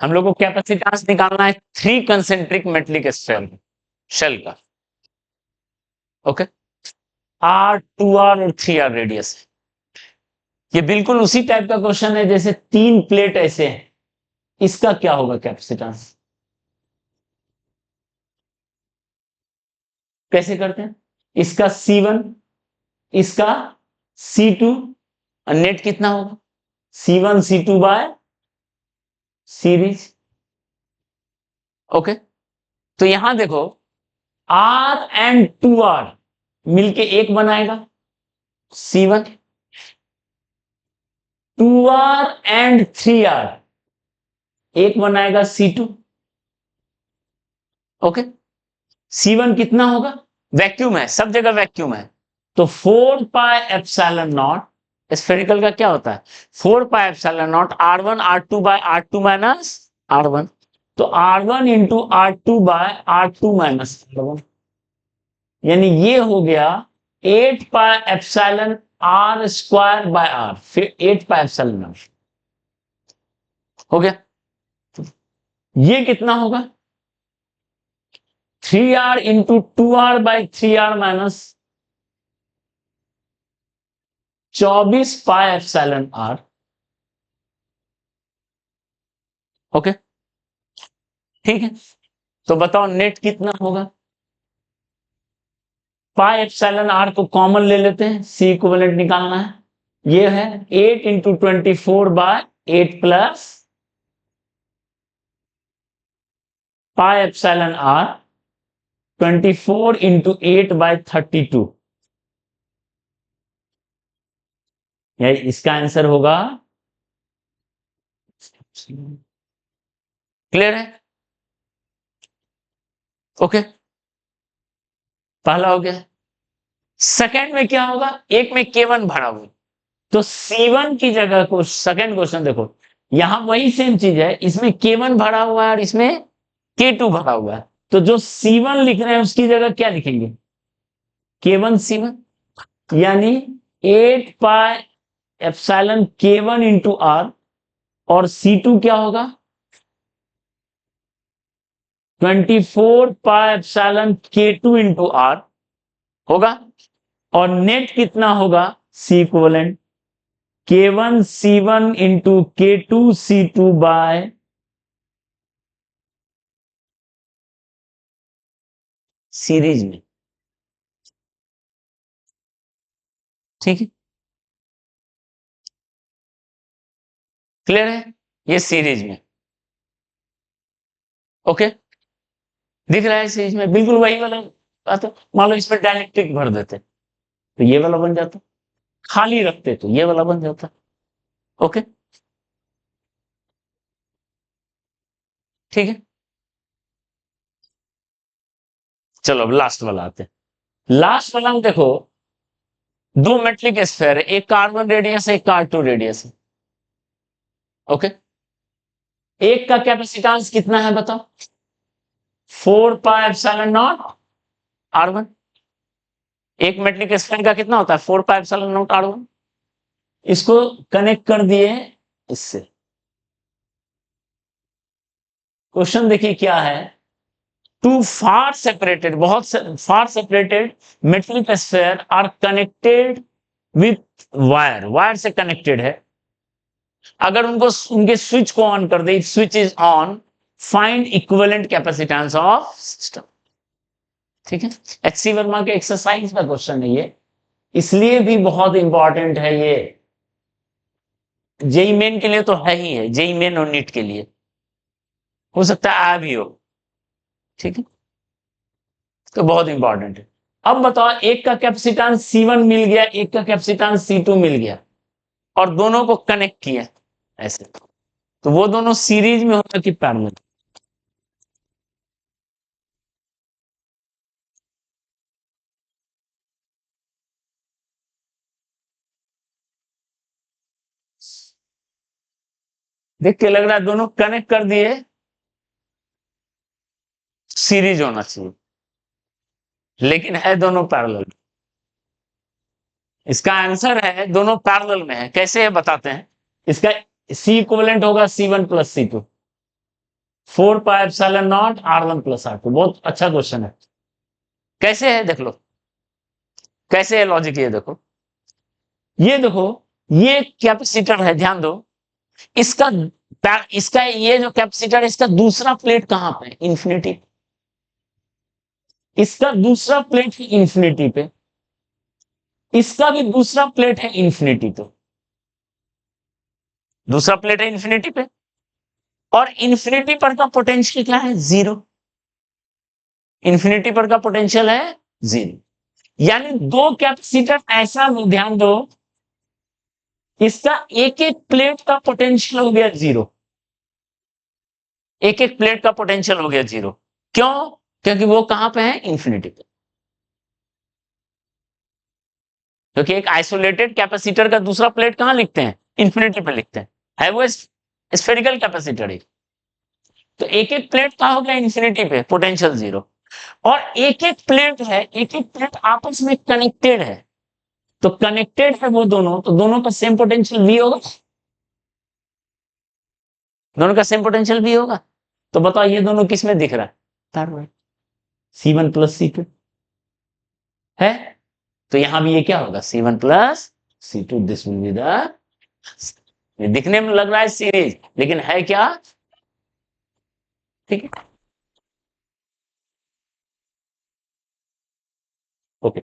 हम लोग को कैपेसिटेंस निकालना है 3 कंसेंट्रिक मेटलिक स्फीयर शेल का। ओके, R, 2R और 3R रेडियस। ये बिल्कुल उसी टाइप का क्वेश्चन है जैसे 3 प्लेट ऐसे हैं, इसका क्या होगा कैपेसिटेंस? कैसे करते हैं? इसका C1, इसका C2, और नेट कितना होगा? C1 C2 bye series. Okay, तो यहां देखो R एंड 2R मिलके एक बनाएगा C1, 2R एंड 3R एक बनाएगा C2। ओके, C1 कितना होगा? वैक्यूम है, सब जगह वैक्यूम है, तो 4 पाई एप्सिलॉन नॉट, स्फेरिकल का क्या होता है? 4 pi epsilon naught R1 R2 by R2 minus R1, तो R1 into R2 by R2 minus R1, यानी ये हो गया 8 पाई epsilon R square by R, फिर 8 पाई एप्सिलॉन R हो गया। ये कितना होगा? 3R into 2R by 3R minus 24 pi epsilon R। Okay, ठीक है, तो बताओ नेट कितना होगा? पाई एप्सिलॉन R को कॉमन ले लेते हैं, C इक्विवेलेंट निकालना है, ये है 8 into 24 by 8 plus pi epsilon R 24 into 8 by 32, यानी इसका आंसर होगा। क्लियर है? ओके, पहला हो गया। सेकंड में क्या होगा? एक में K1 भरा हुआ, तो C1 की जगह को, सेकंड क्वेश्चन देखो, यहां वही सेम चीज है, इसमें K1 भरा हुआ है और इसमें K2 भरा हुआ है, तो जो C1 लिख रहे हैं उसकी जगह क्या लिखेंगे? K1 C1, यानी 8 pi epsilon K1 into R, और C2 क्या होगा? 24 pi epsilon K2 into R होगा, और नेट कितना होगा? C equivalent K1 C1 into K2 C2 bye series में। ठीक है, क्लियर है? ये सीरीज में। ओके, दिख रहा है सीरीज में, बिल्कुल वही वाला बात है। मान लो इसमें डायलेक्ट्रिक भर देते तो ये वाला बन जाता, खाली रखते तो ये वाला बन जाता। ओके, ठीक है, चलो अब लास्ट वाला आते हैं। लास्ट वाला में देखो, दो मेटलिक स्फीयर है, एक R1 रेडियस है, एक R2 रेडियस है। ओके, एक का कैपेसिटेंस कितना है बताओ? 4 पाई एप्सिलॉन नॉट R1। एक मेटलिक स्फीयर का कितना होता है? 4 पाई एप्सिलॉन नॉट R1। इसको कनेक्ट कर दिए इससे। क्वेश्चन देखिए क्या है, टू फार सेपरेटेड, बहुत far separated metallic sphere are connected with wire, wire से कनेक्टेड है, अगर उनको, उनके स्विच को ऑन कर दे, switch is on, find equivalent capacitance of system. ठीक है, HC वर्मा के एक्सरसाइज का क्वेश्चन है ये, इसलिए भी बहुत इंपॉर्टेंट है ये, जेई मेन के लिए तो है ही है, जेई मेन और नीट के लिए हो सकता है आया भी हो। ठीक है, तो बहुत इंपॉर्टेंट है। अब बताओ, एक का कैपेसिटेंस C1 मिल गया, एक का कैपेसिटेंस C2 मिल गया, और दोनों को कनेक्ट किया ऐसे, तो वो दोनों सीरीज में होगा कि पैरेलल? देख के लग रहा है दोनों कनेक्ट कर दिए, सीरीज होना चाहिए, लेकिन है दोनों पैरेलल। इसका आंसर है दोनों पैरेलल में है। कैसे है बताते हैं। इसका C इक्विवेलेंट होगा C1 plus C2, 4 pi epsilon naught R1 plus R2। बहुत अच्छा क्वेश्चन है। कैसे है देख लो, कैसे है लॉजिक, ये देखो, ये देखो, ये कैपेसिटर है, ध्यान दो। इसका इसका ये जो कैपेसिटर है, इसका दूसरा प्लेट कहां पे? इंफिनिटी। इसका दूसरा प्लेट है इंफिनिटी पे, इसका भी दूसरा प्लेट है इंफिनिटी पे, दूसरा प्लेट है इंफिनिटी पे, और इंफिनिटी पर का पोटेंशियल क्या है? जीरो। इंफिनिटी पर का पोटेंशियल है जीरो। यानी दो कैपेसिटर ऐसा लो, ध्यान दो, इसका एक एक प्लेट का पोटेंशियल हो गया जीरो, एक एक प्लेट का पोटेंशियल हो गया जीरो। क्यों? क्योंकि वो कहां पे है? इंफिनिटी पे। क्योंकि एक आइसोलेटेड कैपेसिटर का दूसरा प्लेट कहां लिखते हैं? इंफिनिटी पे लिखते हैं, है वो स्फेरिकल कैपेसिटर है। तो एक एक प्लेट कहां हो गया? इंफिनिटी पे, पोटेंशियल जीरो। और एक एक प्लेट है, एक एक प्लेट आपस में कनेक्टेड है, तो कनेक्टेड है वो दोनों, तो दोनों का सेम पोटेंशियल भी होगा, दोनों का सेम पोटेंशियल भी होगा। तो बताओ ये दोनों किस में दिख रहा है? थर्ड, C1 प्लस C2 है। तो यहां भी ये क्या होगा? C1 plus C2, this will be the, दिखने में लग रहा है सीरीज, लेकिन है क्या? ठीक है, ओके।